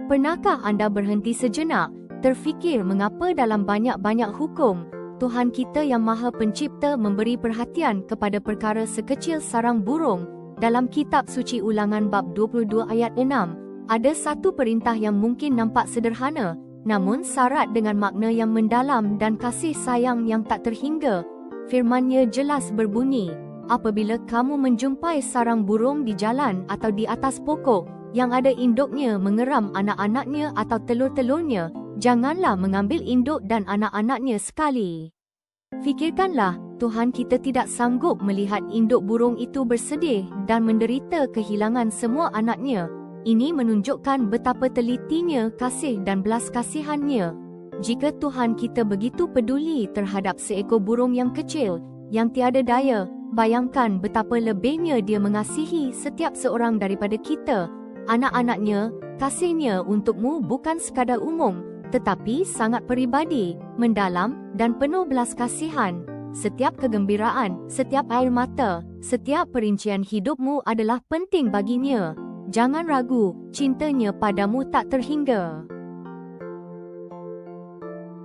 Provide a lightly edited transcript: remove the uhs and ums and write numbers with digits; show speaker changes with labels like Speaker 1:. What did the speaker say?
Speaker 1: Pernahkah anda berhenti sejenak, terfikir mengapa dalam banyak-banyak hukum, Tuhan kita yang Maha Pencipta memberi perhatian kepada perkara sekecil sarang burung? Dalam kitab suci Ulangan bab 22 ayat 6, ada satu perintah yang mungkin nampak sederhana, namun syarat dengan makna yang mendalam dan kasih sayang yang tak terhingga. Firman-Nya jelas berbunyi, apabila kamu menjumpai sarang burung di jalan atau di atas pokok, yang ada induknya mengeram anak-anaknya atau telur-telurnya, janganlah mengambil induk dan anak-anaknya sekali. Fikirkanlah, Tuhan kita tidak sanggup melihat induk burung itu bersedih dan menderita kehilangan semua anaknya. Ini menunjukkan betapa telitinya kasih dan belas kasihannya. Jika Tuhan kita begitu peduli terhadap seekor burung yang kecil, yang tiada daya, bayangkan betapa lebihnya Dia mengasihi setiap seorang daripada kita. Anak-anaknya, kasihnya untukmu bukan sekadar umum, tetapi sangat peribadi, mendalam dan penuh belas kasihan. Setiap kegembiraan, setiap air mata, setiap perincian hidupmu adalah penting baginya. Jangan ragu, cintanya padamu tak terhingga.